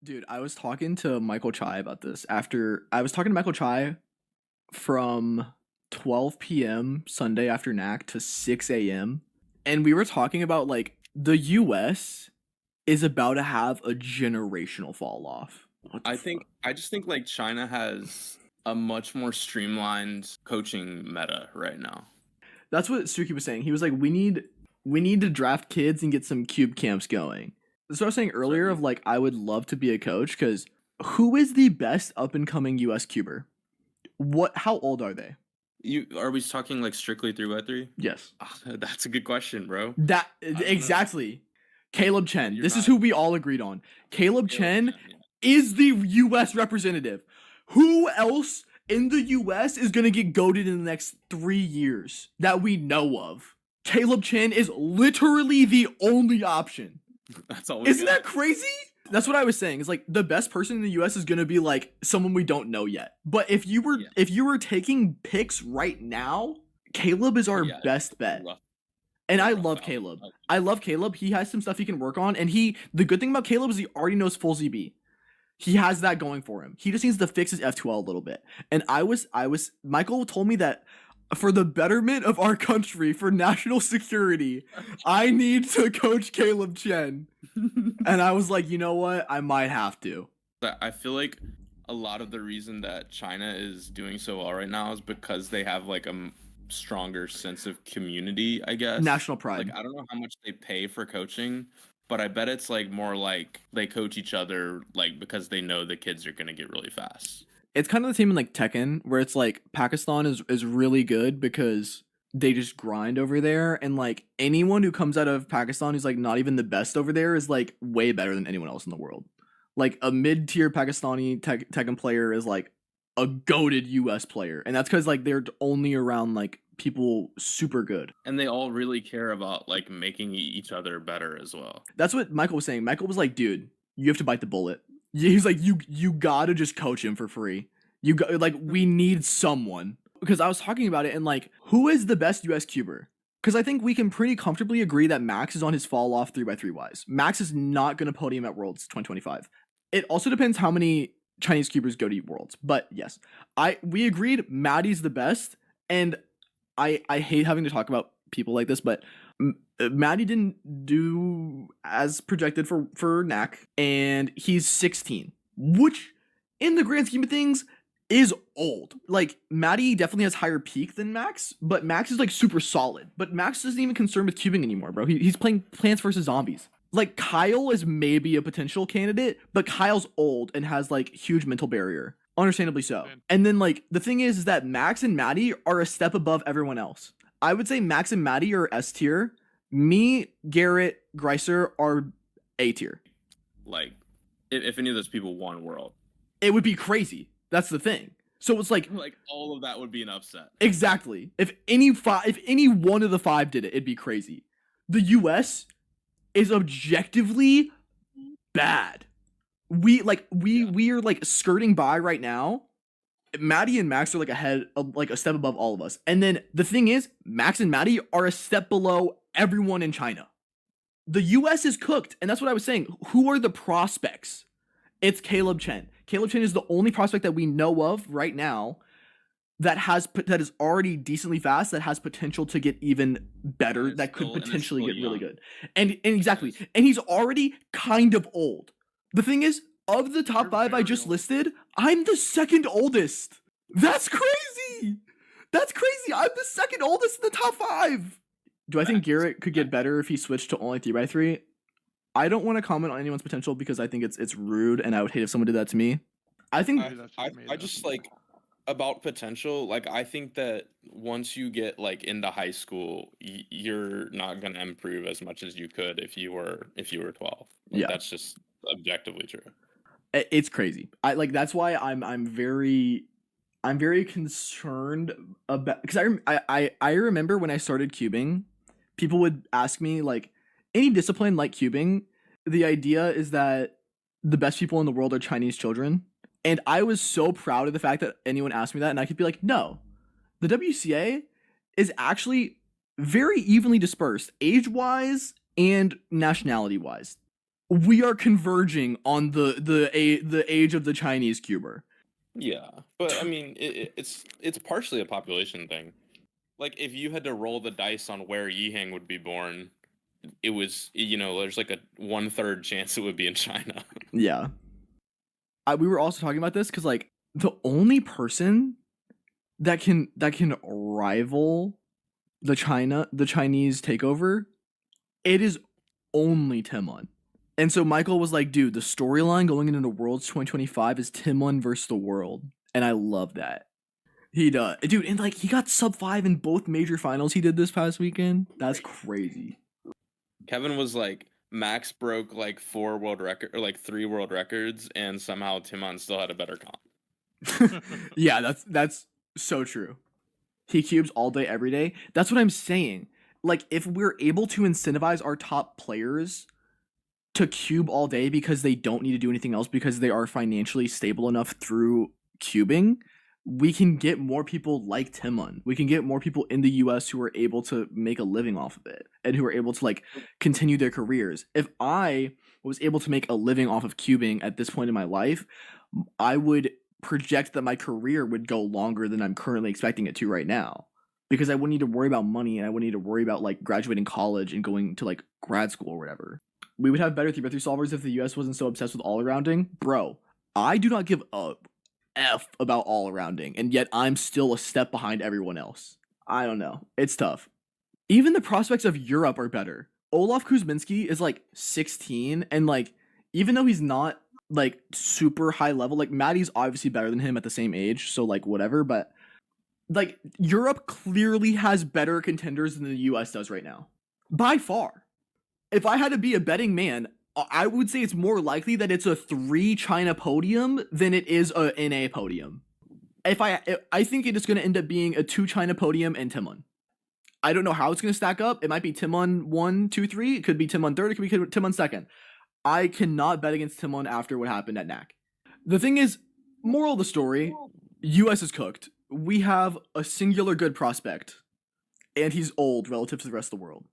Dude, I was talking to Michael Chai about this after I was talking to Michael Chai from 12 p.m. Sunday after NAC to 6 a.m. And we were talking about like the US is about to have a generational fall off. What the fuck? I just think like China has a much more streamlined coaching meta right now. That's what Suki was saying. He was like, we need to draft kids and get some cube camps going. That's what I was saying earlier of like I would love to be a coach because who is the best up and coming US cuber? How old are they? Are we talking like strictly 3x3? Yes. That's a good question, bro. That don't know. exactly. Caleb Chen. You're This is not- who we all agreed on. Caleb Chen Yeah. is the US representative. Who else in the US is gonna get goated in the next 3 years that we know of? Caleb Chen is literally the only option. That's all. We Isn't got. that crazy? That's what I was saying. Is like the best person in the US is gonna be like someone we don't know yet. But if you were taking picks right now, Caleb is our best bet. Rough. And I rough love out. Caleb. I love Caleb. He has some stuff he can work on, and the good thing about Caleb is he already knows full ZB. He has that going for him. He just needs to fix his F2L a little bit. And Michael told me that for the betterment of our country, for national security, I need to coach Caleb Chen. And I was like, you know what? I might have to. I feel like a lot of the reason that China is doing so well right now is because they have like a stronger sense of community, I guess. National pride. Like I don't know how much they pay for coaching, but I bet it's like more like they coach each other like because they know the kids are gonna get really fast. It's kind of the same in like Tekken, where it's like Pakistan is really good because they just grind over there, and like anyone who comes out of Pakistan who's like not even the best over there is like way better than anyone else in the world. Like a mid-tier Pakistani Tekken player is like a goated US player, and that's because like they're only around like people super good. And they all really care about like making each other better as well. That's what Michael was saying. Michael was like, dude, you have to bite the bullet. He's like, you gotta just coach him for free. We need someone. Because I was talking about it and like, who is the best US cuber? Because I think we can pretty comfortably agree that Max is on his fall off 3x3 wise. Max is not gonna podium at Worlds 2025. It also depends how many Chinese cubers go to Worlds. But yes, we agreed Matty's the best, and I hate having to talk about people like this, but Matty didn't do as projected for NAC, and he's 16, which in the grand scheme of things is old. Like Matty definitely has higher peak than Max, but Max is like super solid. But Max isn't even concerned with cubing anymore, bro. He's playing Plants vs Zombies. Like Kyle is maybe a potential candidate, but Kyle's old and has like huge mental barrier. Understandably so. And then like the thing is that Max and Matty are a step above everyone else. I would say Max and Matty are S tier. Me, Garrett, Greiser are A tier. Like if any of those people won World, it would be crazy. That's the thing. So it's like all of that would be an upset. Exactly. If any one of the 5 did it, it'd be crazy. The US is objectively bad. We are like skirting by right now. Matty and Max are like a step above all of us. And then the thing is, Max and Matty are a step below everyone in China. The US is cooked, and that's what I was saying. Who are the prospects? It's Caleb Chen. Caleb Chen is the only prospect that we know of right now that is already decently fast, that has potential to get even better, that could potentially get really good. And exactly. And he's already kind of old. The thing is, of the top 5 I just listed, I'm the second oldest. That's crazy. That's crazy. I'm the second oldest in the top 5. Do I think Garrett could get better if he switched to only 3x3? I don't want to comment on anyone's potential because I think it's rude, and I would hate if someone did that to me. I think I just like about potential. Like I think that once you get like into high school, you're not gonna improve as much as you could if you were 12. Like, that's just objectively true. It's crazy. That's why I'm very concerned about, because I remember when I started cubing, people would ask me like, any discipline like cubing, the idea is that the best people in the world are Chinese children. And I was so proud of the fact that anyone asked me that, and I could be like, no, the WCA is actually very evenly dispersed, age-wise and nationality-wise. we are converging on the age of the Chinese cuber. Yeah, but I mean, it's partially a population thing. Like, if you had to roll the dice on where Yihang would be born, it was, there's like a 1/3 chance it would be in China. Yeah. We were also talking about this because like the only person that can rival the Chinese takeover, it is only Timon. And so Michael was like, dude, the storyline going into Worlds 2025 is Timon versus the world. And I love that. He does. Dude, and like he got sub 5 in both major finals he did this past weekend. That's crazy. Kevin was like, Max broke like 4 world record or like 3 world records, and somehow Timon still had a better comp. Yeah, that's so true. He cubes all day, every day. That's what I'm saying. Like, if we're able to incentivize our top players to cube all day because they don't need to do anything else because they are financially stable enough through cubing, we can get more people like Timon. We can get more people in the US who are able to make a living off of it and who are able to like continue their careers. If I was able to make a living off of cubing at this point in my life, I would project that my career would go longer than I'm currently expecting it to right now, because I wouldn't need to worry about money and I wouldn't need to worry about like graduating college and going to like grad school or whatever. We would have better 3x3 solvers if the US wasn't so obsessed with all-arounding. Bro, I do not give a F about all-arounding, and yet I'm still a step behind everyone else. I don't know. It's tough. Even the prospects of Europe are better. Olaf Kuzminski is like 16, and like, even though he's not like super high level, like Matty's obviously better than him at the same age, so like whatever, but like Europe clearly has better contenders than the US does right now. By far. If I had to be a betting man, I would say it's more likely that it's a 3 China podium than it is a NA podium. I think it is going to end up being a 2 China podium and Timon. I don't know how it's going to stack up. It might be Timon 1, 2, 3. It could be Timon 3rd. It could be Timon 2nd. I cannot bet against Timon after what happened at NAC. The thing is, moral of the story, US is cooked. We have a singular good prospect, and he's old relative to the rest of the world.